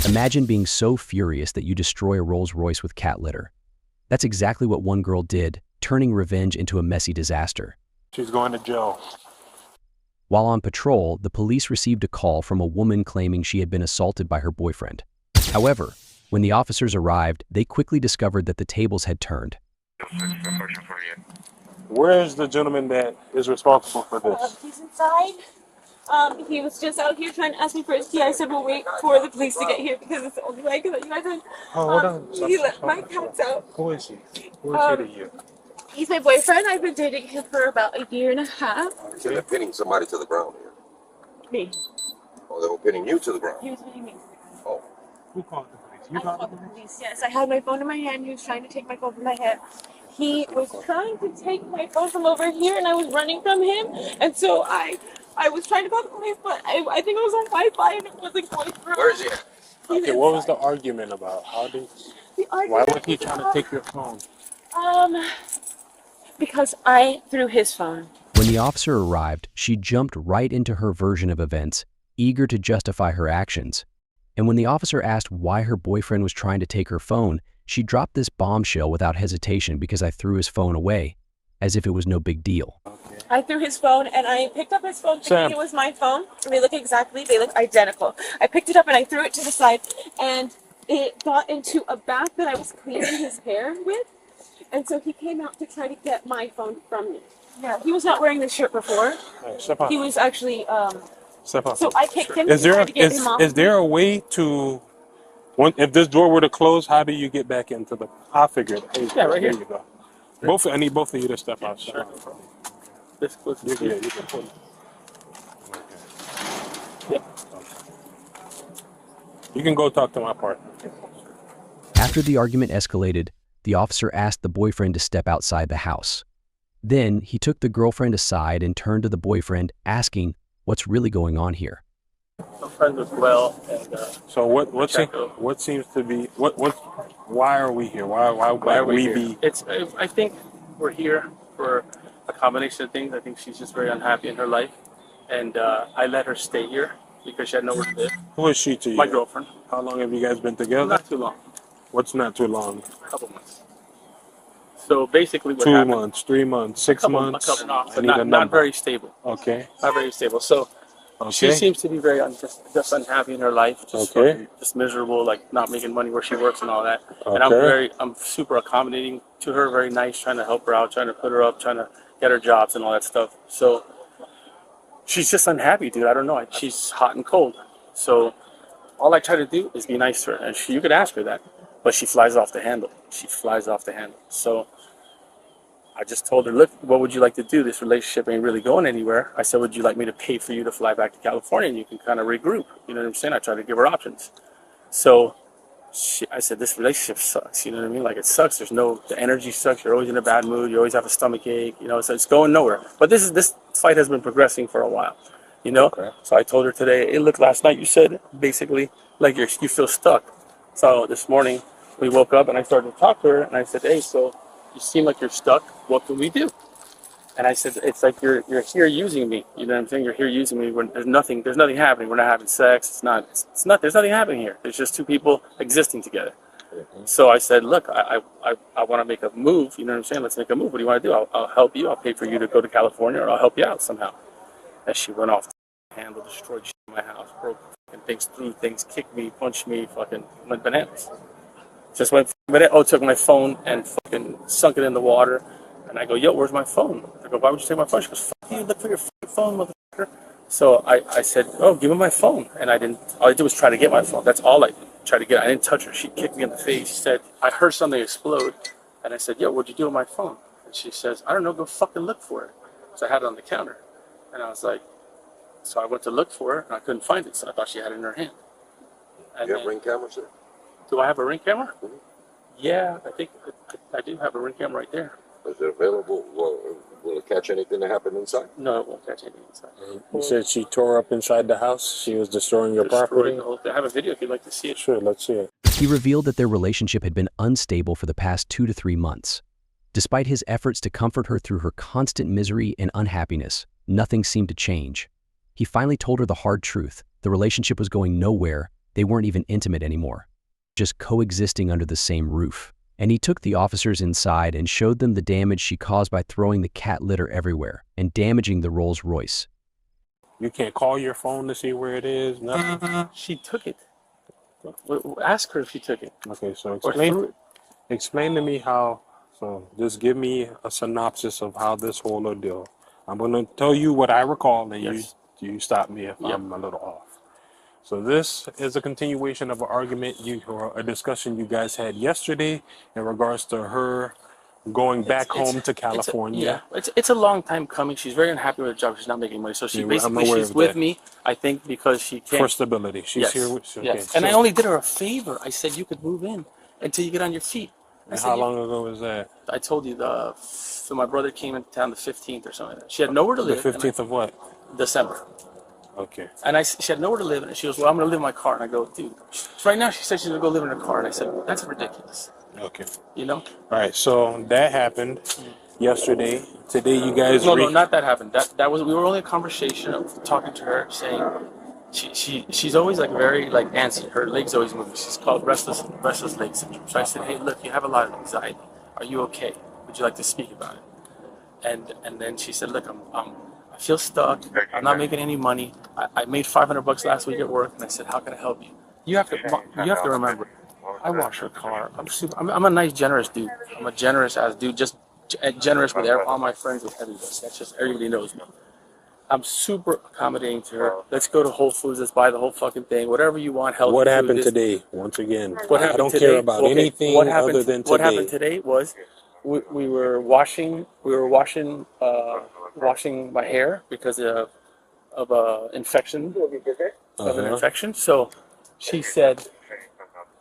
Imagine being so furious that you destroy a Rolls Royce with cat litter. That's exactly what one girl did, turning revenge into a messy disaster. She's going to jail. While on patrol, the police received a call from a woman claiming she had been assaulted by her boyfriend. However, when the officers arrived, they quickly discovered that the tables had turned. Where is the gentleman that is responsible for this? He's inside. He was just out here trying to ask me for his key. I said, we'll wait for the police to get here because it's the only way I can let you guys in. Hold on. He let my cats out. Who is he? Who is he to you? He's my boyfriend. I've been dating him for about a year and a half. So they're pinning somebody to the ground here. Me. Oh, they were pinning you to the ground. He was pinning me. Oh. Who called the police? I called the police. Yes, I had my phone in my hand. He was trying to take my phone from my hand. He was trying to take my phone from over here, and I was running from him. And so I was trying to call the police, but I think it was on Wi-Fi and it wasn't going through. Where is he at? Okay, what was the argument about? Why was he trying to take your phone? Because I threw his phone. When the officer arrived, she jumped right into her version of events, eager to justify her actions. And when the officer asked why her boyfriend was trying to take her phone, she dropped this bombshell without hesitation because I threw his phone away, as if it was no big deal. Okay. I threw his phone and I picked up his phone thinking it was my phone. They look identical. I picked it up and I threw it to the side and it got into a bath that I was cleaning his hair with. And so he came out to try to get my phone from me. Yeah, he was not wearing this shirt before. Hey, step on. He was actually, Step on. so I kicked him. Is there to get him off. is there a way to, if this door were to close, how do you get back into the? I figured. Hey, Yeah, right here. There you go. I need both of you to step out. Sure. This close. Yeah, you can pull it. Yep. You can go talk to my partner. After the argument escalated, the officer asked the boyfriend to step outside the house. Then he took the girlfriend aside and turned to the boyfriend, asking what's really going on here. I'm friends with Well, and So what seems to be why are we here? Why are we here? be? I think we're here for a combination of things. I think she's just very unhappy in her life, and I let her stay here because she had nowhere to live. Who is she to you? My girlfriend. How long have you guys been together? Not too long. What's not too long? A couple months. So basically, what 2 happened? months, 3 months, 6 months. A couple, I need a not number. very stable. Okay. Not very stable. So she Okay. seems to be very just unhappy in her life, just Okay. fucking, just miserable, like not making money where she works and all that. And Okay. I'm super accommodating to her, very nice, trying to help her out, trying to put her up, trying to get her jobs and all that stuff. So she's just unhappy, dude. I don't know. She's hot and cold. So all I try to do is be nice to her, and you could ask her that, but she flies off the handle. She flies off the handle. So I just told her, look, what would you like to do? This relationship ain't really going anywhere. I said, would you like me to pay for you to fly back to California and you can kind of regroup? You know what I'm saying? I tried to give her options. So I said, this relationship sucks. You know what I mean? Like, it sucks. The energy sucks. You're always in a bad mood. You always have a stomach ache. You know, so it's going nowhere. But this fight has been progressing for a while, you know? Okay. So I told her today, hey, look, last night you said basically like you feel stuck. So this morning we woke up and I started to talk to her and I said, hey, so you seem like you're stuck. What can we do? And I said, it's like you're here using me. You know what I'm saying? You're here using me when there's nothing happening. We're not having sex. There's nothing happening here. There's just two people existing together. Mm-hmm. So I said, look, I want to make a move. You know what I'm saying? Let's make a move. What do you want to do? I'll help you. I'll pay for you to go to California, or I'll help you out somehow. And she went off the handle, destroyed shit in my house, broke fucking things, threw things, kicked me, punched me, fucking went bananas. Just went, took my phone and fucking sunk it in the water. And I go, yo, where's my phone? I go, why would you take my phone? She goes, fuck you, look for your fucking phone, motherfucker. So I said, oh, give me my phone. And all I did was try to get my phone. That's all I did, try to get it. I didn't touch her. She kicked me in the face. She said, I heard something explode. And I said, yo, what'd you do with my phone? And she says, I don't know, go fucking look for it. So I had it on the counter. And I was like, so I went to look for it, and I couldn't find it. So I thought she had it in her hand. And You have Ring cameras there? do I have a Ring camera? Mm-hmm. Yeah, I think I do have a Ring camera right there. Is it available? Will it catch anything that happened inside? No, it won't catch anything inside. You said she tore up inside the house. She was destroying your Destroyed property. the whole thing. I have a video if you'd like to see it. Sure, let's see it. He revealed that their relationship had been unstable for the past 2 to 3 months. Despite his efforts to comfort her through her constant misery and unhappiness, nothing seemed to change. He finally told her the hard truth. The relationship was going nowhere, They weren't even intimate anymore, just coexisting under the same roof. And he took the officers inside and showed them the damage she caused by throwing the cat litter everywhere and damaging the Rolls Royce. You can't call your phone to see where it is, nothing? She took it. Ask her if she took it. Okay, so Or threw it. explain to me how, so just give me a synopsis of how this whole ordeal. I'm going to tell you what I recall, and Yes. you stop me if Yep. I'm a little off. So this is a continuation of an argument or a discussion you guys had yesterday in regards to her going back home to California. It's a long time coming. She's very unhappy with her job. She's not making money. So I'm aware she's of with that. me, I think, because she can't. For stability. She's Yes. here with okay. Yes. And I only did her a favor. I said you could move in until you get on your feet. And how long ago was that? I told you so my brother came into town the 15th or something like that. She had nowhere to live. The 15th of what? December. Okay. And she had nowhere to live, and she goes, well, I'm going to live in my car. And I go, dude. So right now she said she's going to go live in her car. And I said, that's ridiculous. Okay. You know? All right. So that happened yesterday. Today you guys No, not that happened. That was, we were only a conversation of talking to her, saying she's always like very like antsy. Her legs always moving. She's called restless leg syndrome. So I said, hey, look, you have a lot of anxiety. Are you okay? Would you like to speak about it? And then she said, look, I feel stuck. I'm not making any money. I made $500 last week at work, and I said, how can I help you? You have to remember, I wash her car. I'm a nice, generous dude. I'm a generous ass dude. Just generous with all my friends, with everybody. That's just everybody knows me. I'm super accommodating to her. Let's go to Whole Foods. Let's buy the whole fucking thing. Whatever you want. Healthy What food, happened today? Once again, What happened I don't today, care about anything other than today. What happened today was we were washing my hair because of an infection. So she said,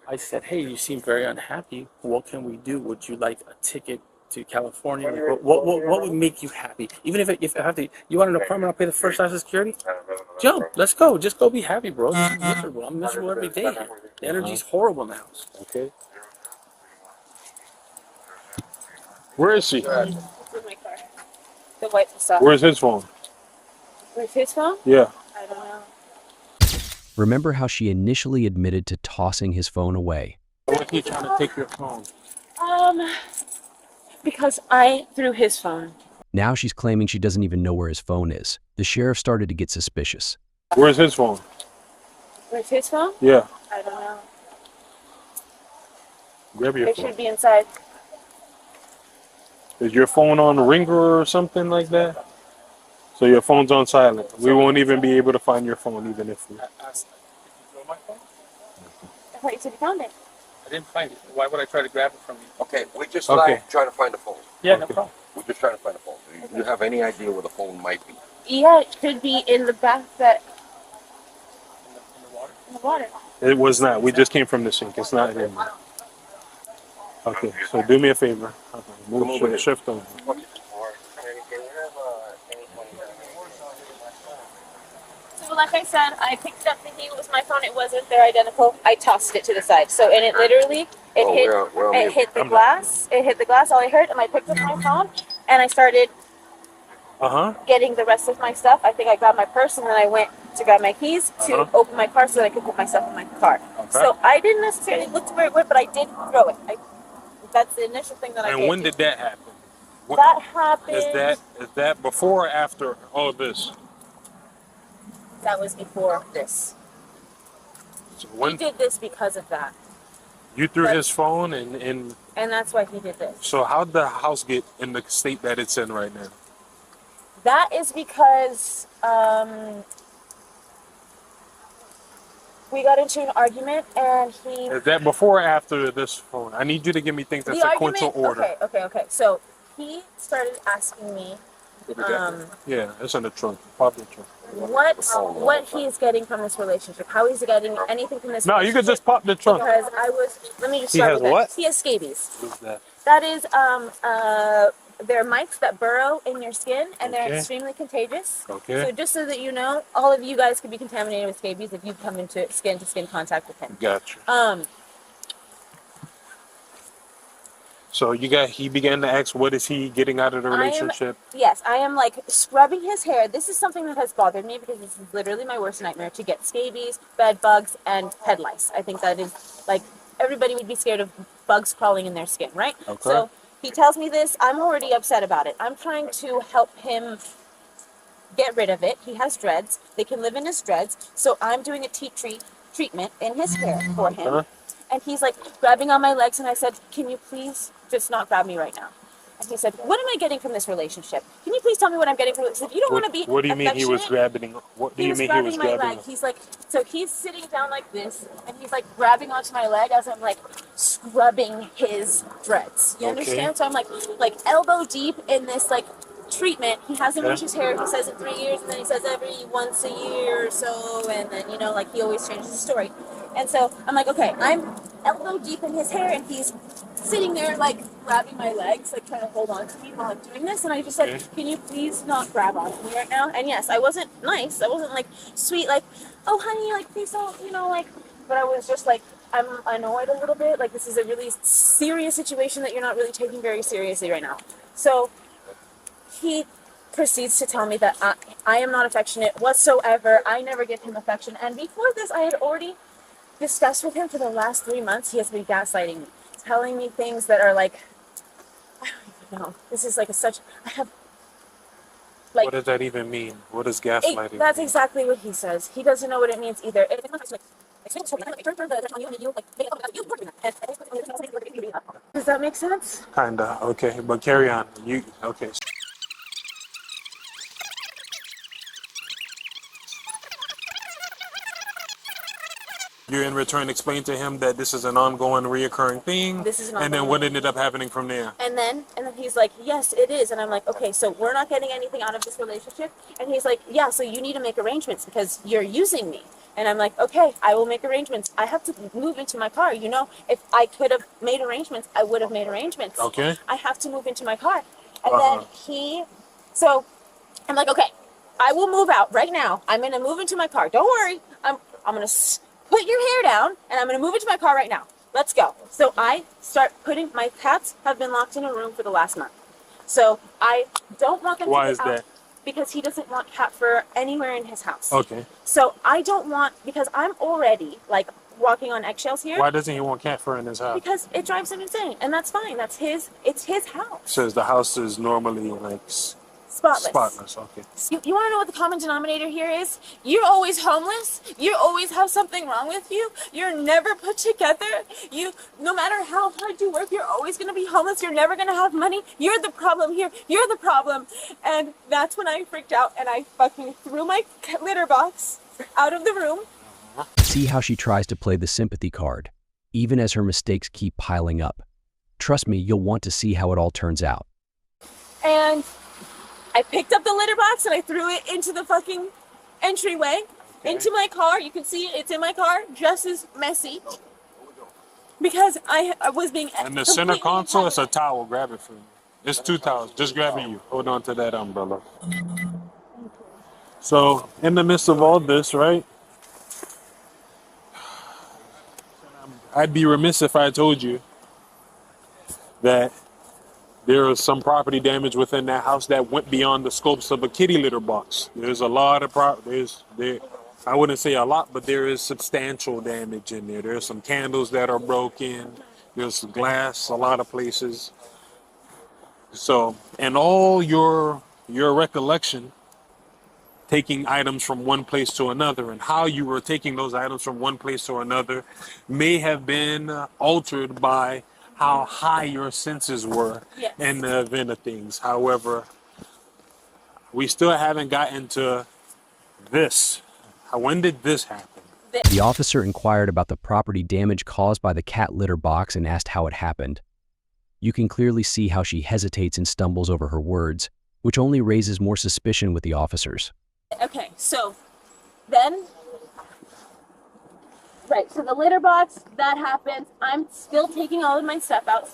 I said, hey, you seem very unhappy. What can we do? Would you like a ticket to California? What would make you happy? Even if I have to, you want an apartment, I'll pay the first class of security. Jump, let's go. Just go be happy, bro. I'm miserable. I'm miserable every day here. The energy's horrible in the house. Okay. Where is she? It's in my car. The white stuff. Where's his phone? Where's his phone? Yeah. I don't know. Remember how she initially admitted to tossing his phone away? Why is he trying to take your phone? Because I threw his phone. Now she's claiming she doesn't even know where his phone is. The sheriff started to get suspicious. Where's his phone? Where's his phone? Yeah. I don't know. Grab your It phone. should be inside. Is your phone on ringer or something like that? So your phone's on silent. We won't even be able to find your phone even if we... I I thought you said you found it. didn't find it. Why would I try to grab it from you? Okay, we just Okay. trying to find the phone. Yeah, no problem. We're just trying to find the phone. Do you have any idea where the phone might be? Yeah, it could be in the bath that In the water. in the water. It was not. We just came from the sink. It's not in there. Okay, so do me a favor. Move shift on. So like I said, I picked it up thinking it was my phone. It wasn't. They're identical. I tossed it to the side. So and it literally it hit the glass. It hit the glass. All I heard, and I picked up my phone and I started getting the rest of my stuff. I think I grabbed my purse and then I went to grab my keys to open my car so that I could put my stuff in my car. So I didn't necessarily look to where it went, but I did throw it. That's the initial thing that I did. And when did that happen? That happened. Is that before or after all of this? That was before this. So He when did this because of that. you threw his phone and And that's why he did this. so how'd the house get in the state that it's in right now? That is because we got into an argument and he... Is that before or after this phone? I need you to give me things in sequential order. Okay. So he started asking me Yeah, it's in the trunk. Pop the trunk. what he's getting from this relationship, how he's getting anything from this No, you could just pop the trunk. Because let me just He start has with what? that. He has scabies. What's that? That is, they're mites that burrow in your skin, and they're Okay. extremely contagious. Okay. So just so that you know, all of you guys could be contaminated with scabies if you come into skin-to-skin contact with him. Gotcha. So he began to ask, what is he getting out of the relationship? I am like scrubbing his hair. This is something that has bothered me because this is literally my worst nightmare, to get scabies, bed bugs, and head lice. I think that is like, everybody would be scared of bugs crawling in their skin, right? Okay. So he tells me this. I'm already upset about it. I'm trying to help him get rid of it. He has dreads. They can live in his dreads. So I'm doing a treatment in his hair for him. And he's like grabbing on my legs, and I said, can you please just not grab me right now? And he said, what am I getting from this relationship? Can you please tell me what I'm getting from this? If you don't want to be What do you mean he was grabbing? What do you mean he was my grabbing? leg. He's like, so he's sitting down like this, and he's like grabbing onto my leg as I'm like scrubbing his dreads. You understand? So I'm like elbow deep in this like treatment. He hasn't washed his hair. He says in 3 years, and then he says every once a year or so, and then like he always changes the story. And so I'm like, okay, I'm elbow deep in his hair, and he's sitting there like grabbing my legs, like trying to hold on to me while I'm doing this. And I just said, can you please not grab on me right now? And yes, I wasn't nice. I wasn't like sweet, like, oh honey, like please don't, like. But I was just like, I'm annoyed a little bit. Like, this is a really serious situation that you're not really taking very seriously right now. So he proceeds to tell me that I am not affectionate whatsoever. I never give him affection. And before this, I had already discussed with him for the last 3 months. He has been gaslighting me, telling me things that are like, I don't even know. This is like I have, like. What does that even mean? What is gaslighting? That's exactly what he says. He doesn't know what it means either. Does that make sense? Kinda. Okay, but carry on. Okay. You in return explain to him that this is an ongoing, reoccurring thing. This is an and then ongoing. what ended up happening from there? And then he's like, yes, it is. And I'm like, okay, so we're not getting anything out of this relationship. And he's like, yeah, so you need to make arrangements because you're using me. And I'm like, okay, I will make arrangements. I have to move into my car. If I could have made arrangements, I would have made arrangements. Okay. I have to move into my car. And then so I'm like, okay, I will move out right now. I'm going to move into my car. Don't worry. I'm going to put your hair down, and I'm going to move into my car right now. Let's go. So I start my cats have been locked in a room for the last month. So I don't want them to Why get is out that? because he doesn't want cat fur anywhere in his house. Okay. So I don't want, because I'm already like walking on eggshells here. Why doesn't he want cat fur in his house? Because it drives him insane, and that's fine. It's his house. Says the house is normally like Spotless. spotless. Okay. You want to know what the common denominator here is? You're always homeless. You always have something wrong with you. You're never put together. No matter how hard you work, you're always going to be homeless. You're never going to have money. You're the problem here. You're the problem. And that's when I freaked out, and I fucking threw my litter box out of the room. See how she tries to play the sympathy card, even as her mistakes keep piling up. Trust me, you'll want to see how it all turns out. And I picked up the litter box and I threw it into the fucking entryway, into my car. You can see it's in my car, just as messy. Because I was being. And the center console, it's a towel. Grab it for me. It's 2 towels. Just grab you. Hold on to that umbrella. So, in the midst of all this, right? I'd be remiss if I told you that there is some property damage within that house that went beyond the scopes of a kitty litter box. There's a lot of I wouldn't say a lot, but there is substantial damage in there. There's some candles that are broken. There's some glass, a lot of places. So, and all your recollection, taking items from one place to another and how you were taking those items from one place to another may have been altered by how high your senses were in the event of things. However, we still haven't gotten to this. When did this happen? The officer inquired about the property damage caused by the cat litter box and asked how it happened. You can clearly see how she hesitates and stumbles over her words, which only raises more suspicion with the officers. Okay, so then, right, so the litter box, that happens. I'm still taking all of my stuff out,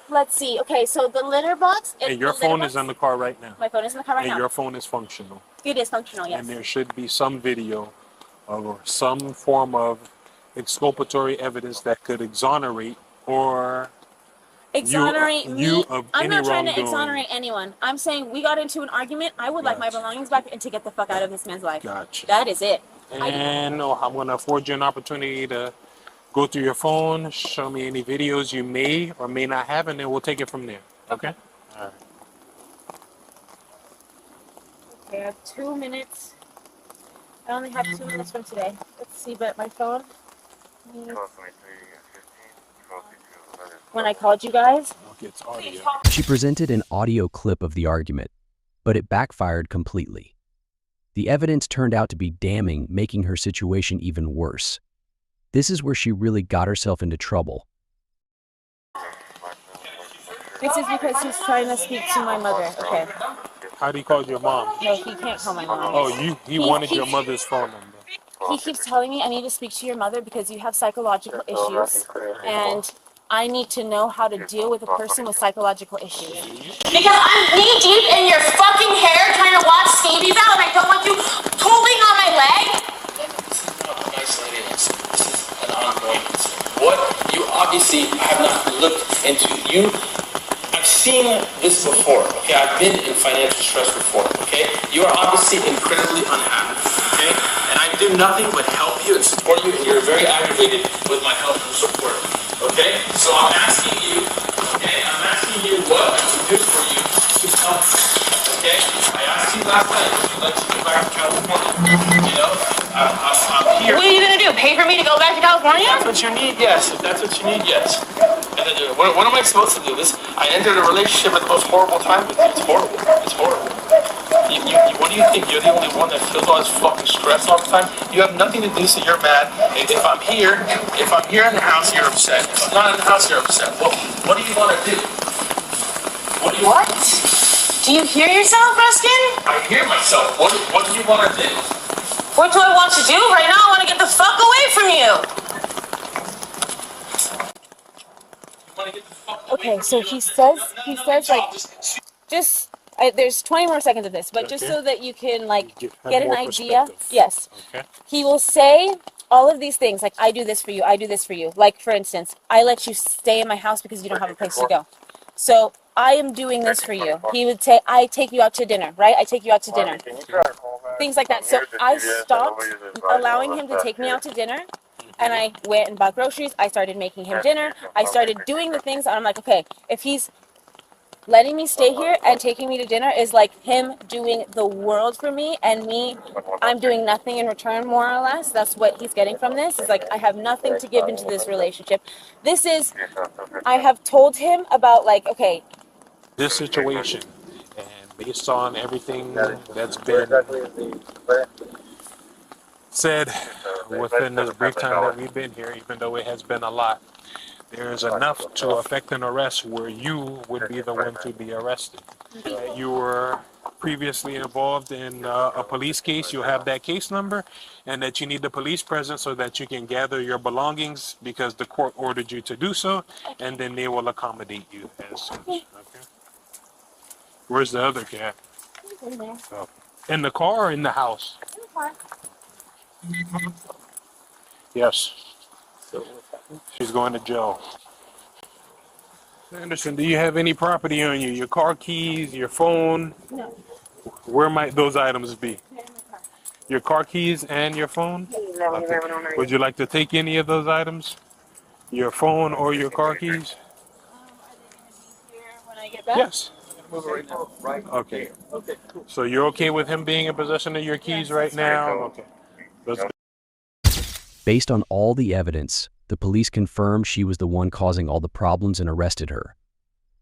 Let's see. Okay, so the litter box. And your phone is in the car right now. My phone is in the car right now. And your phone is functional. It is functional, yes. And there should be some video or some form of exculpatory evidence that could exonerate or Exonerate you me? of I'm any not trying to wrongdoing. exonerate anyone. I'm saying we got into an argument. I would like my Gotcha. belongings back and to get the fuck out of this man's life. Gotcha. That is it. And I'm going to afford you an opportunity to go through your phone, show me any videos you may or may not have, and then we'll take it from there. Okay? All right. Okay, I have 2 minutes. I only have 2 minutes from today. Let's see, but my phone. When I called you guys. Okay, it's audio. She presented an audio clip of the argument, but it backfired completely. The evidence turned out to be damning, making her situation even worse. This is where she really got herself into trouble. This is because he's trying to speak to my mother. Okay. How do you call your mom? No, he can't call my mom. Oh, he wanted your mother's phone number. He keeps telling me I need to speak to your mother because you have psychological issues, and I need to know how to deal with a person with psychological issues. Because I'm knee deep in your fucking hair trying to wash scabies out, and I don't want you pulling on my leg. Nice lady, this is an ongoing concern. What you obviously have not looked into. I've seen this before, okay? I've been in financial stress before, okay? You are obviously incredibly unhappy, okay? And I do nothing but help you and support you, and you're very aggravated with my help and support, okay? So I'm asking you, okay? I'm asking you what I can do for you to help you, okay? I asked you last night if you'd like to go back to California, you know? I'm here. What are you gonna do? Pay for me to go back to California? If that's what you need, yes. If that's what you need, yes. And then, what am I supposed to do? I entered a relationship at the most horrible time with you. It's horrible. It's horrible. What do you think? You're the only one that feels all this fucking stress all the time? You have nothing to do, so you're mad. And if I'm here in the house, you're upset. If I'm not in the house, you're upset. Well, what do you want to do? What? Do you hear yourself, Ruskin? I hear myself. What do you want to do? What do I want to do? Right now, I want to get the fuck away from you. Okay, so he says like, there's 20 more seconds of this, but just so that you can like get an idea. Yes. Okay. He will say all of these things like, I do this for you, I do this for you. Like, for instance, I let you stay in my house because you don't have a place to go. So I am doing this for you. He would say, I take you out to dinner, right? I take you out to dinner. Things like that. So I stopped allowing him to take me out to dinner, and I went and bought groceries. I started making him dinner. I started doing the things, and I'm like, okay, if he's letting me stay here and taking me to dinner is like him doing the world for me, and I'm doing nothing in return, more or less. That's what he's getting from this. Is like, I have nothing to give into this relationship. I have told him about like, okay, This situation, and based on everything that's been said within this brief time that we've been here, even though it has been a lot, there is enough to affect an arrest where you would be the one to be arrested. You were previously involved in a police case, you have that case number, and that you need the police present so that you can gather your belongings because the court ordered you to do so, and then they will accommodate you as such. Okay. Where's the other cat? in there. Oh. In the car or in the house? In the car. Yes. She's going to jail. Anderson, do you have any property on you? Your car keys, your phone? No. Where might those items be? They're in my car. Your car keys and your phone? Okay. Would you like to take any of those items? Your phone or your car keys? Are they gonna be here when I get back? Yes. Okay. So you're okay with him being in possession of your keys right now? Okay. Let's go. Based on all the evidence, the police confirmed she was the one causing all the problems and arrested her.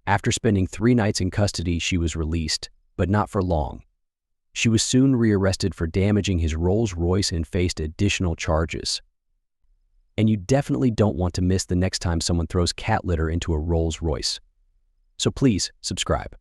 After spending 3 nights in custody, she was released, but not for long. She was soon rearrested for damaging his Rolls Royce and faced additional charges. And you definitely don't want to miss the next time someone throws cat litter into a Rolls Royce. So please subscribe.